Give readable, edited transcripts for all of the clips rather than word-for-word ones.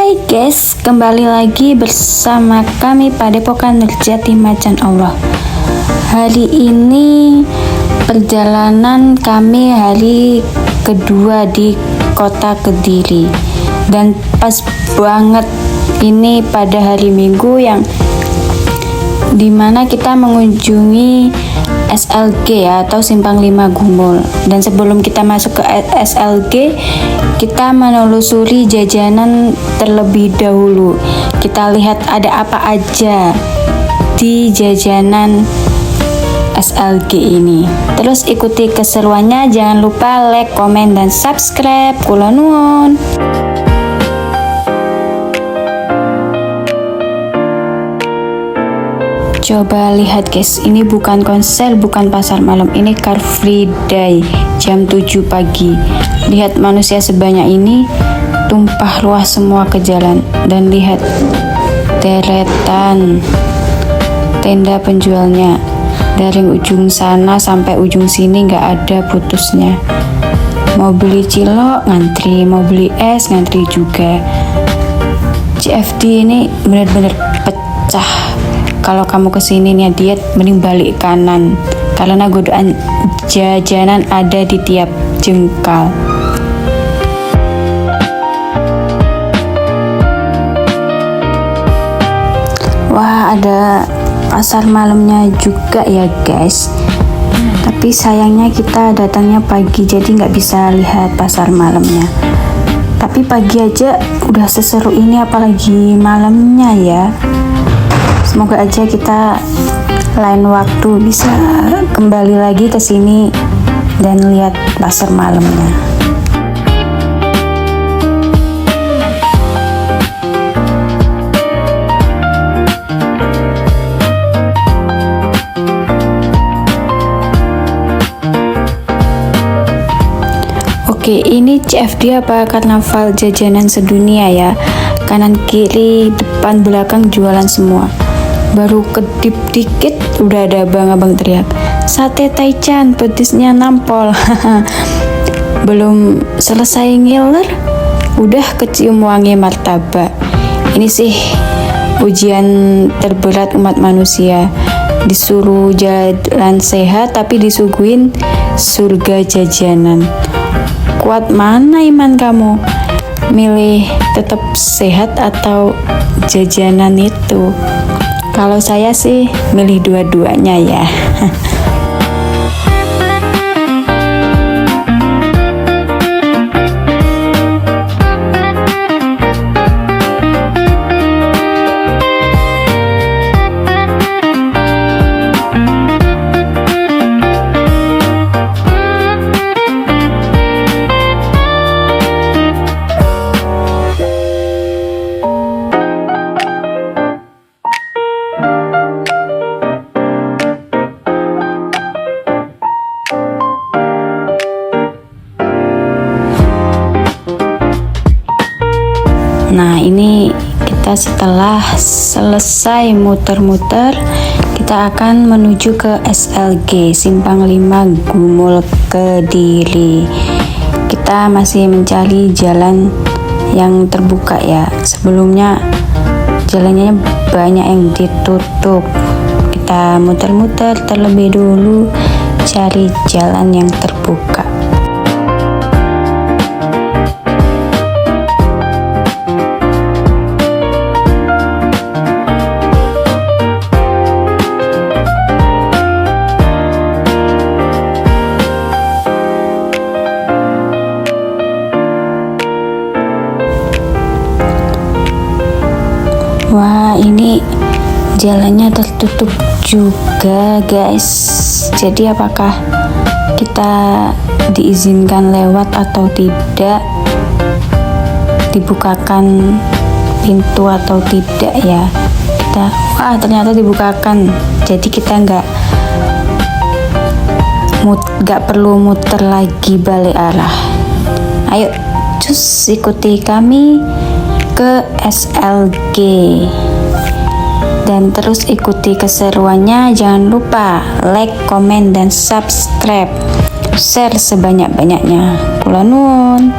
Hai guys, kembali lagi bersama kami Padepokan Nurjati Macan Allah. Hari ini perjalanan kami hari kedua di kota Kediri. Dan pas banget ini pada hari Minggu yang dimana kita mengunjungi SLG ya, atau Simpang 5 Gumul. Dan sebelum kita masuk ke SLG, kita menelusuri jajanan terlebih dahulu. Kita lihat ada apa aja di jajanan SLG ini. Terus ikuti keseruannya, jangan lupa like, komen, dan subscribe. Kula nuwun. Coba lihat guys, ini bukan konser, bukan pasar malam, ini Car Free Day jam 7 pagi. Lihat manusia sebanyak ini tumpah ruah semua ke jalan. Dan lihat deretan tenda penjualnya, dari ujung sana sampai ujung sini nggak ada putusnya. Mau beli cilok ngantri, mau beli es ngantri juga. CFD ini bener-bener pecah. Kalau kamu kesini nih diet, mending balik kanan, karena godaan jajanan ada di tiap jengkal. Wah, ada pasar malamnya juga ya guys. Tapi sayangnya kita datangnya pagi, jadi nggak bisa lihat pasar malamnya. Tapi pagi aja udah seseru ini, apalagi malamnya ya. Semoga aja kita lain waktu bisa kembali lagi ke sini dan lihat pasar malamnya. Oke, ini CFD apa karnaval jajanan sedunia ya. Kanan kiri depan belakang jualan semua. Baru kedip dikit udah ada abang-abang teriak, sate taichan petisnya nampol. Belum selesai ngiler udah kecium wangi martabak. Ini sih ujian terberat umat manusia, disuruh jalan sehat tapi disuguhin surga jajanan. Kuat mana iman kamu? Milih tetap sehat atau jajanan itu? Kalau saya sih milih dua-duanya ya. Nah, ini kita setelah selesai muter-muter, kita akan menuju ke SLG Simpang 5 Gumul Kediri. Kita masih mencari jalan yang terbuka ya. Sebelumnya jalannya banyak yang ditutup. Kita muter-muter terlebih dulu, cari jalan yang terbuka. Wah, ini jalannya tertutup juga guys. Jadi apakah kita diizinkan lewat atau tidak? Dibukakan pintu atau tidak ya? Wah, ternyata dibukakan. Jadi kita nggak perlu muter lagi balik arah. Ayo, cus ikuti kami ke SLG dan terus ikuti keseruannya. Jangan lupa like, komen, dan subscribe, share sebanyak-banyaknya. Kula nuwun.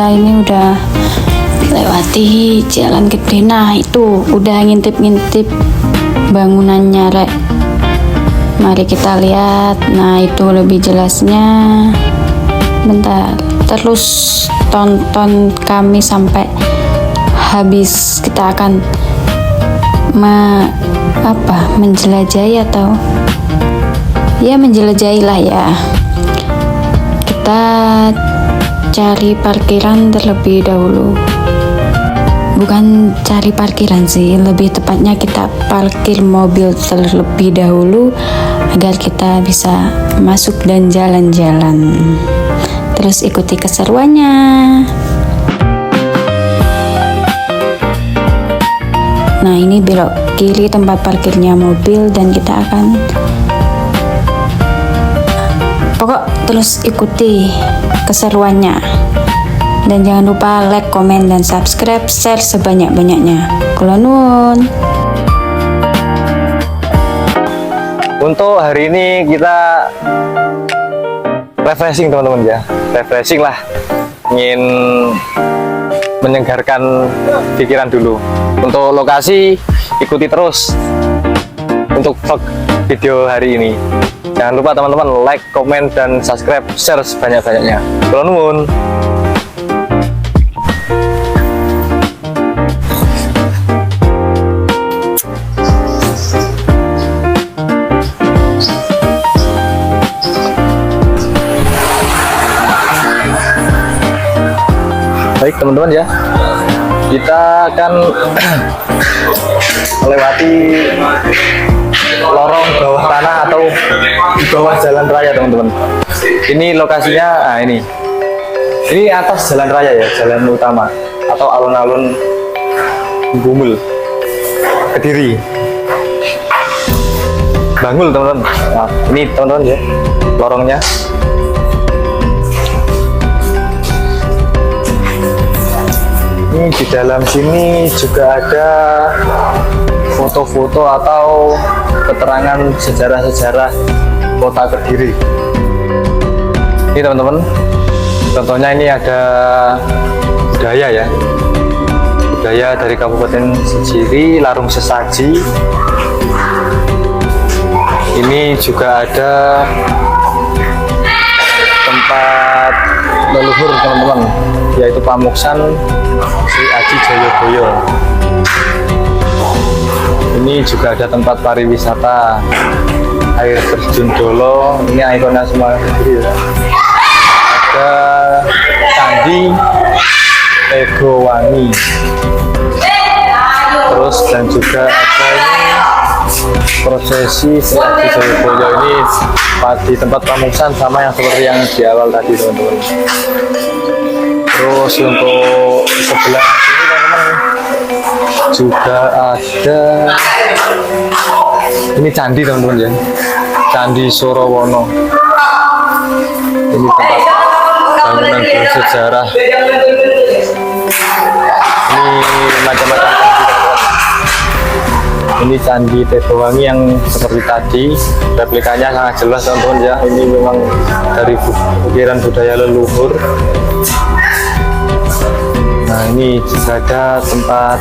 kita ini udah lewati jalan gede. Nah itu udah ngintip-ngintip bangunannya rek. Mari kita lihat. Nah itu lebih jelasnya. Bentar, terus tonton kami sampai habis. Kita akan menjelajahi atau ya menjelajahi lah ya. Kita cari parkiran terlebih dahulu. Bukan cari parkiran sih, lebih tepatnya kita parkir mobil terlebih dahulu agar kita bisa masuk dan jalan-jalan. Terus ikuti keseruannya. Nah ini belok kiri tempat parkirnya mobil dan kita akan terus ikuti keseruannya. Dan jangan lupa like, komen, dan subscribe, share sebanyak-banyaknya. Kula nuwun. Untuk hari ini kita refreshing teman-teman ya, refreshing lah, ingin menyegarkan pikiran dulu. Untuk lokasi ikuti terus untuk vlog video hari ini. Jangan lupa teman-teman like, komen, dan subscribe, share sebanyak-banyaknya. Kula nuwun. Baik teman-teman ya, kita akan melewati lorong bawah tanah atau di bawah jalan raya teman-teman. Ini lokasinya, nah ini atas jalan raya ya, jalan utama atau alun-alun Gumul, Kediri, Bangul teman-teman. Nah, ini teman-teman ya, lorongnya. Ini di dalam sini juga ada foto-foto atau keterangan sejarah-sejarah kota Kediri. Ini teman-teman, contohnya ini ada budaya ya, budaya dari Kabupaten Sejiri, Larung Sesaji. Ini juga ada tempat leluhur teman-teman, yaitu Pamuksan Sri Aji Joyoboyo. Ini juga ada tempat pariwisata air terjun Dolo. Ini ikonnya semua Kediri ya. Ada Candi Tegowangi. Terus dan juga ada ini prosesi Sri Aji Joyoboyo. Ini di tempat Pamuksan sama yang seperti yang di awal tadi teman-teman. Terus untuk sebelah sini teman-teman juga ada ini candi teman-teman ya, Candi Sorowono. Ini tempat bangunan bersejarah. Ini macam-macam candi. Ini Candi Tegowangi yang seperti tadi, replikanya sangat jelas teman-teman ya. Ini memang dari ukiran budaya leluhur. Nah ini juga ada tempat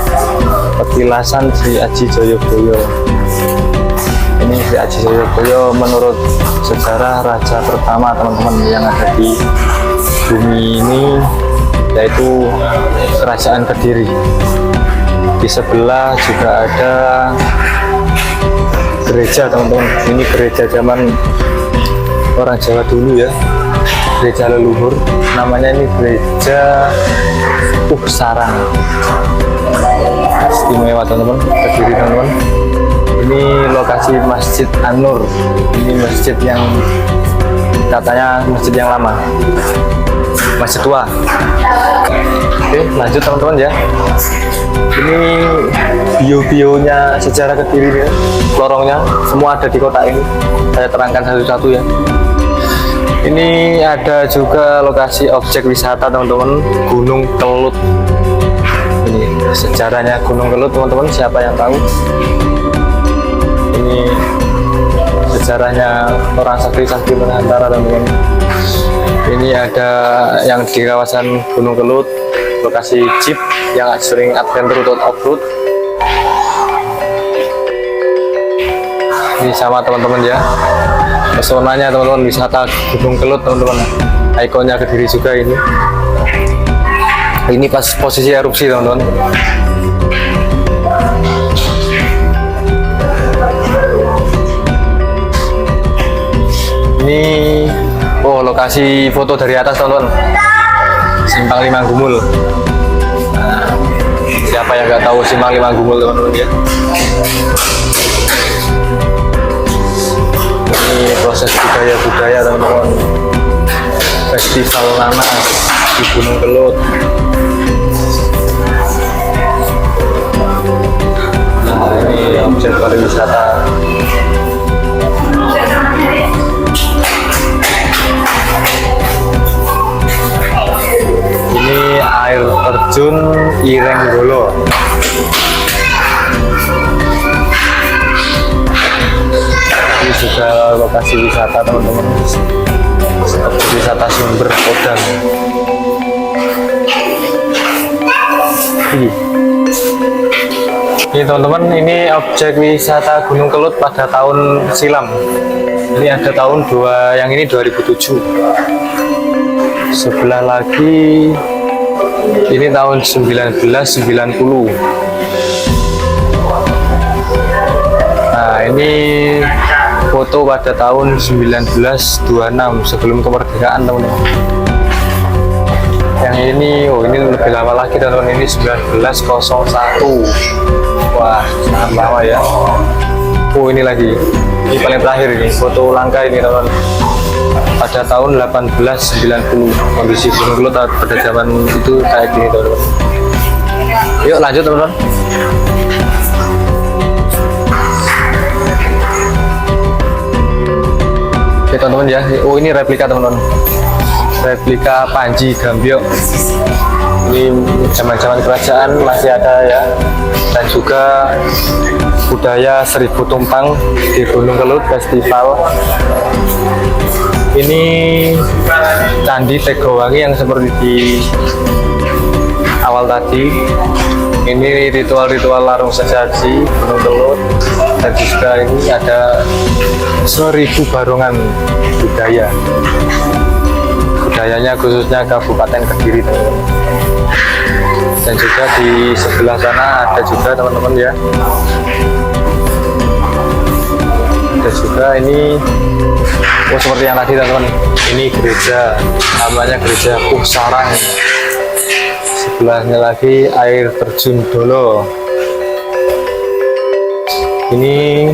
petilasan Sri Aji Joyoboyo. Ini Sri Aji Joyoboyo menurut sejarah raja pertama teman-teman yang ada di bumi ini, yaitu Kerajaan Kediri. Di sebelah juga ada gereja teman-teman. Ini gereja zaman orang Jawa dulu ya, gereja leluhur. Namanya ini gereja Sarang. Istimewa teman-teman, Kediri teman-teman. Ini lokasi Masjid An-Nur. Ini masjid yang katanya masjid yang lama, masjid tua. Oke, lanjut teman-teman ya. Ini bio-bionya sejarah Kediri ya, lorongnya semua ada di kota ini. Saya terangkan satu-satu ya. Ini ada juga lokasi objek wisata teman-teman, Gunung Kelut. Ini sejarahnya Gunung Kelut teman-teman, siapa yang tahu? Ini sejarahnya orang sakti-sakti Nusantara teman-teman. Ini ada yang di kawasan Gunung Kelut, lokasi jeep yang sering adventure atau off-road. Ini sama teman-teman ya, pesonanya teman-teman, wisata Gunung Kelut teman-teman. Ikonnya Kediri juga ini. Ini pas posisi erupsi teman-teman. Ini lokasi foto dari atas teman-teman, Simpang Lima Gumul. Nah, siapa yang nggak tahu Simpang Lima Gumul teman-teman ya. Ini proses budaya teman-teman, festival nanas di Gunung Kelut. Nah, ini objek pariwisata. Ini air terjun Irenggolo. Ini juga lokasi wisata teman-teman, wisata sumber Podang. Ini teman-teman, ini objek wisata Gunung Kelut pada tahun silam. Ini ada tahun yang ini 2007. Sebelah lagi ini tahun 1990. Nah, ini foto pada tahun 1926 sebelum kemerdekaan teman-teman. Yang ini, ini lebih lama lagi teman-teman, ini 1901. Wah, sangat lama ya. Ini lagi, ini paling terakhir ini, foto langka ini teman-teman. Pada tahun 1890, kondisi Gunung Kelut pada zaman itu kayak gini teman-teman. Yuk lanjut teman-teman. Oke teman-teman ya, ini replika teman-teman, replika Panji Gambyong. Ini zaman-zaman kerajaan masih ada ya, dan juga budaya Seribu Tumpang di Gunung Kelut festival. Ini Candi Tegowangi yang seperti di awal tadi. Ini ritual-ritual larung sesaji Gunung Kelut, dan juga ini ada 1000 barongan budaya. Budayanya khususnya Kabupaten Kediri teman-teman. Dan juga di sebelah sana ada juga teman-teman ya. Ada juga ini seperti yang tadi teman-teman. Ini gereja, namanya Gereja Puhsarang. Sebelahnya lagi air terjun Dolo. Ini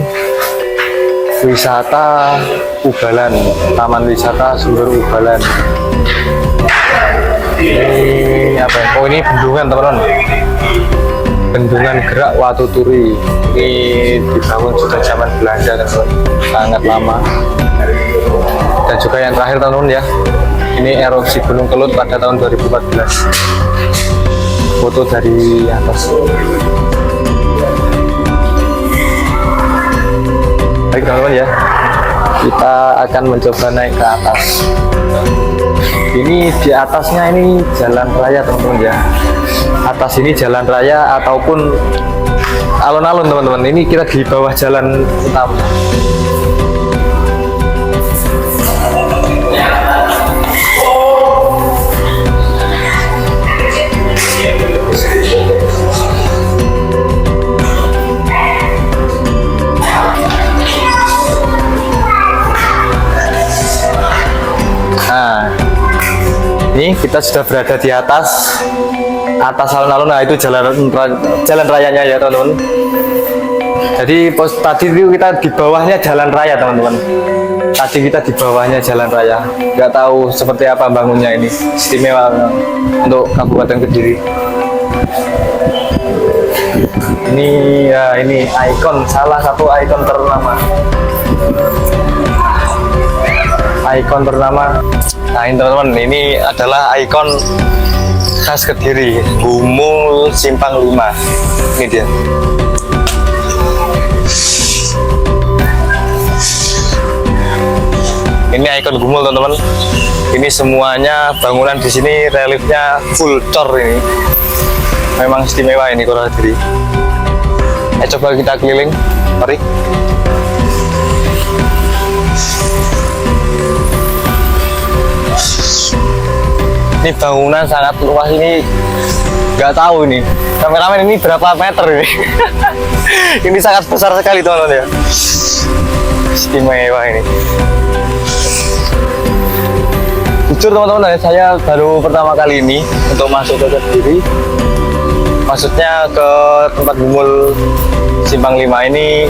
wisata Ubalan, Taman Wisata Sumber Ubalan. Ini apa ya? Ini bendungan teman-teman, Bendungan Gerak Watuturi. Ini dibangun sudah zaman Belanda teman-teman, sangat lama. Dan juga yang terakhir teman-teman ya, ini erupsi Gunung Kelut pada tahun 2014. Foto dari atas. Baik teman-teman ya, kita akan mencoba naik ke atas. Ini di atasnya ini jalan raya teman-teman ya. Atas ini jalan raya ataupun alun-alun teman-teman. Ini kita di bawah jalan utama. Nah, ini kita sudah berada di atas alun-alun. Nah, itu jalan rayanya ya teman-teman. Jadi tadi itu kita di bawahnya jalan raya teman-teman. Tadi kita di bawahnya jalan raya. Nggak tahu seperti apa bangunnya ini. Istimewa untuk Kabupaten Kediri. Ini ya, ini ikon, salah satu ikon ternama. Ikon ternama. Nah ini teman-teman, ini adalah ikon khas Kediri, Gumul Simpang 5. Ini dia. Ini ikon Gumul teman-teman. Ini semuanya bangunan di sini reliefnya full cor ini. Memang istimewa ini Kota Kediri. Coba kita keliling, mari. Ini bangunan sangat luas ini, nggak tahu ini kameramen ini berapa meter ini. Ini sangat besar sekali teman-teman ya. Istimewa ini. Jujur teman-teman, saya baru pertama kali ini untuk masuk ke Kediri. Maksudnya ke tempat Gumul Simpang 5 ini.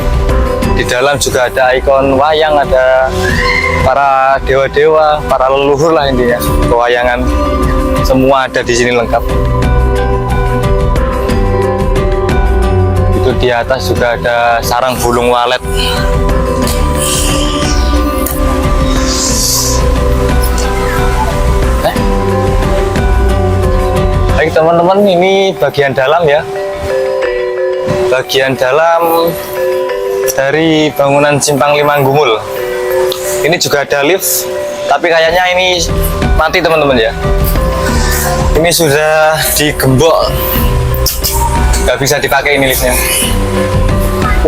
Di dalam juga ada ikon wayang, ada para dewa-dewa, para leluhur lah intinya. Pewayangan semua ada di sini lengkap. Itu di atas juga ada sarang burung walet. Baik teman-teman, ini bagian dalam ya. Bagian dalam dari bangunan Simpang 5 Gumul. Ini juga ada lift, tapi kayaknya ini mati teman-teman ya. Ini sudah digembok, nggak bisa dipakai ini liftnya.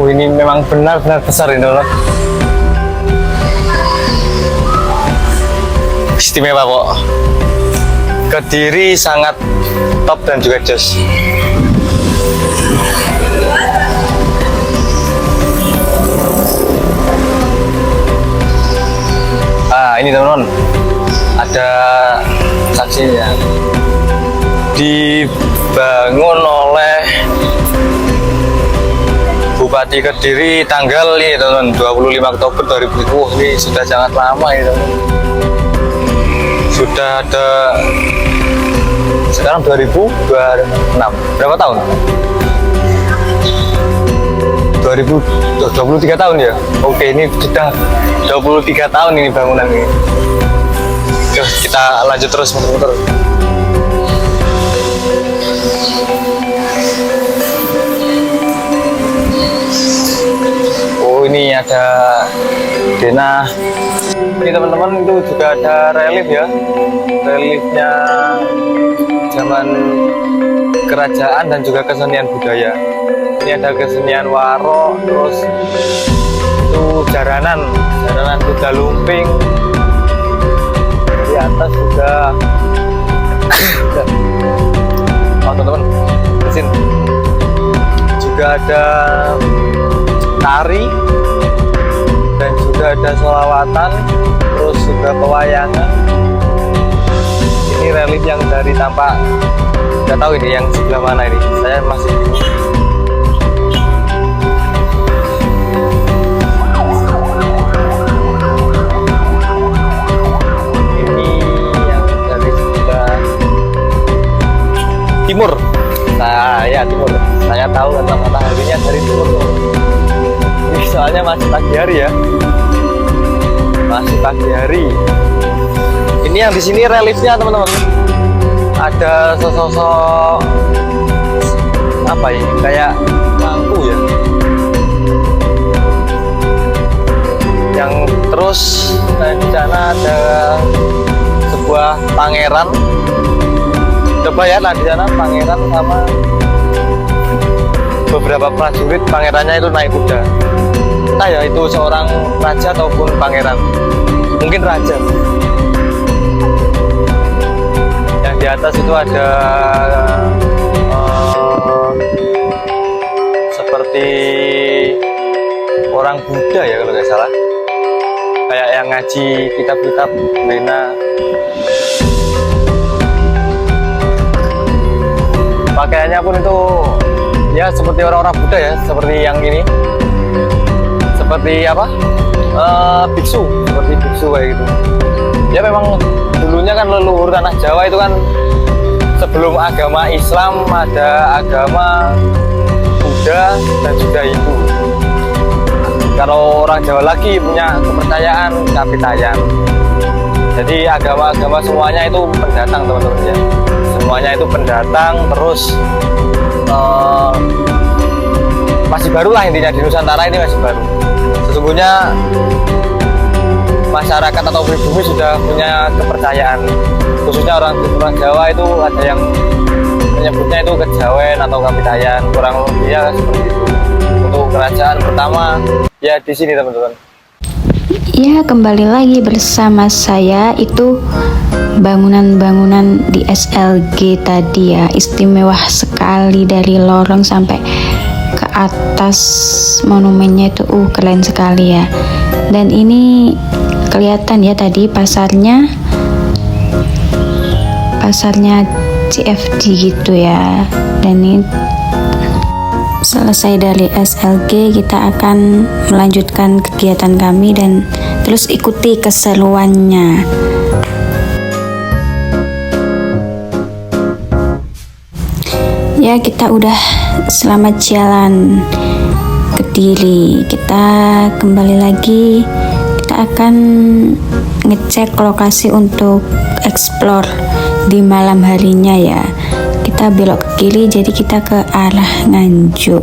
Oh, ini memang benar-benar besar ini teman-teman. Istimewa kok. Kediri sangat top dan juga jos. Ini teman-teman, ada saksinya. Dibangun oleh Bupati Kediri tanggal ini teman-teman 25 Oktober 2000. Ini sudah sangat lama ini teman-teman. Sudah ada sekarang 2026. Berapa tahun? 2023 tahun ya. Oke, ini sudah 23 tahun ini bangunan ini. Yuk, kita lanjut terus muter-muter. Oh, ini ada denah. Ini teman-teman, itu juga ada relief ya. Reliefnya zaman kerajaan dan juga kesenian budaya. Ini ada kesenian waro, terus itu jaranan kuda lumping. Di atas juga oh teman-teman, mesin juga ada tari dan juga ada sholawatan, terus juga pewayangan. Ini relief yang dari tampak, nggak tahu ini yang sebelah mana ini, saya masih bingung. Timur, ya timur. Saya tahu kata mataharinya dari timur. Ini soalnya masih pagi hari ya, masih pagi hari. Ini yang di sini reliefnya teman-teman, ada sosok apa ini, kayak lampu ya. Yang terus di sana ada sebuah pangeran. Coba ya, nah di sana pangeran sama beberapa prajurit, pangerannya itu naik kuda. Entah ya itu seorang raja ataupun pangeran, mungkin raja. Yang di atas itu ada seperti orang Buddha ya kalau nggak salah, kayak yang ngaji kitab-kitab Bena. Pakaiannya pun itu ya seperti orang-orang Buddha ya, seperti yang ini, seperti apa, biksu, seperti biksu kayak gitu. Ya memang dulunya kan leluhur tanah Jawa itu kan sebelum agama Islam ada agama Buddha dan juga Hindu. Kalau orang Jawa lagi punya kepercayaan Kapitayan. Jadi agama-agama semuanya itu pendatang teman-teman ya. Semuanya itu pendatang, terus masih baru lah intinya, di Nusantara ini masih baru. Sesungguhnya masyarakat atau pribumi sudah punya kepercayaan, khususnya orang Jawa itu ada yang menyebutnya itu kejawen atau kapitayan, kurang lebih ya seperti itu. Untuk kerajaan pertama ya di sini teman-teman. Ya, kembali lagi bersama saya, itu bangunan-bangunan di SLG tadi ya, istimewa sekali dari lorong sampai ke atas monumennya itu keren sekali ya. Dan ini kelihatan ya tadi pasarnya CFD gitu ya. Dan ini selesai dari SLG, kita akan melanjutkan kegiatan kami dan terus ikuti keseruannya. Ya, kita udah selamat jalan ke Kediri. Kita kembali lagi, kita akan ngecek lokasi untuk explore di malam harinya ya. Kita belok ke kiri, jadi kita ke arah Nganjuk.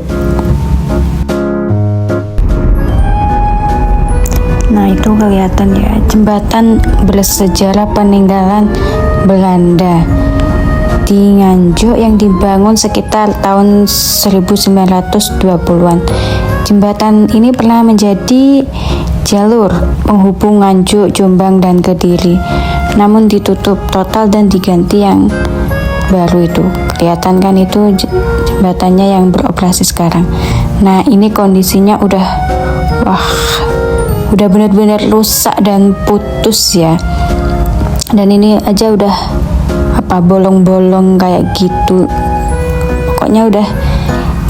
Nah, itu kelihatan ya, jembatan bersejarah peninggalan Belanda di Nganjuk yang dibangun sekitar tahun 1920-an. Jembatan ini pernah menjadi jalur penghubung Nganjuk, Jombang, dan Kediri, namun ditutup total dan diganti yang baru itu. Kelihatan kan itu jembatannya yang beroperasi sekarang. Nah, ini kondisinya udah benar-benar rusak dan putus ya. Dan ini aja udah bolong-bolong kayak gitu. Pokoknya udah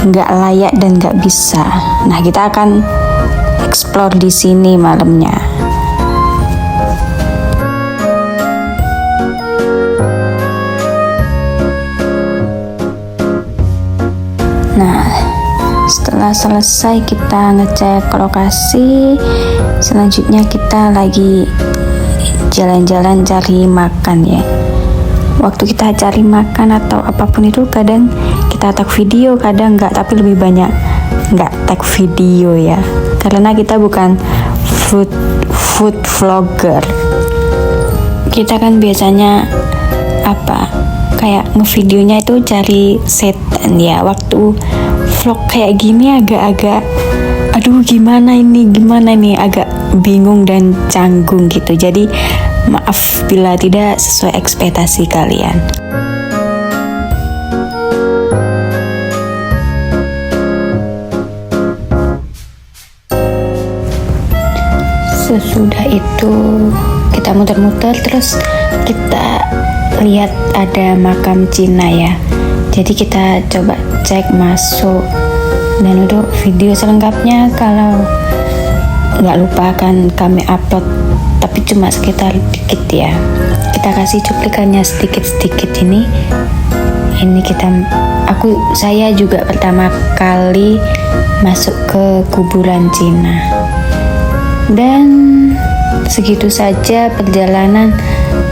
nggak layak dan nggak bisa. Nah, kita akan explore di sini malamnya. Nah, setelah selesai kita ngecek lokasi, selanjutnya kita lagi jalan-jalan cari makan ya. Waktu kita cari makan atau apapun itu, kadang kita tag video, kadang enggak, tapi lebih banyak enggak tag video ya, karena kita bukan food vlogger. Kita kan biasanya kayak ngevideonya itu cari setan ya. Waktu vlog kayak gini agak-agak gimana ini, agak bingung dan canggung gitu. Jadi maaf bila tidak sesuai ekspektasi kalian. Sesudah itu kita muter-muter, terus kita lihat ada makam Cina ya. Jadi kita coba cek masuk, dan untuk video selengkapnya kalau nggak lupa akan kami upload, tapi cuma sekitar dikit ya. Kita kasih cuplikannya sedikit-sedikit ini. Saya juga pertama kali masuk ke kuburan Cina. Dan segitu saja perjalanan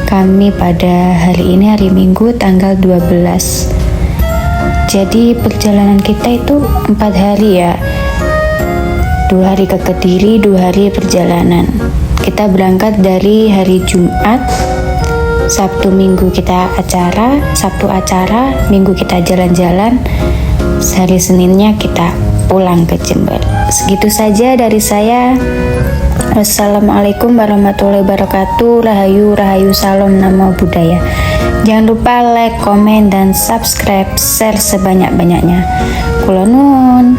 kami pada hari ini, hari Minggu tanggal 12. Jadi perjalanan kita itu 4 hari ya. 2 hari ke Kediri, 2 hari perjalanan. Kita berangkat dari hari Jumat, Sabtu Minggu kita acara, Sabtu acara, Minggu kita jalan-jalan, hari Seninnya kita pulang ke Jember. Segitu saja dari saya. Wassalamualaikum warahmatullahi wabarakatuh. Rahayu, rahayu, salam, namo buddhaya. Jangan lupa like, komen, dan subscribe, share sebanyak-banyaknya. Kula nuwun.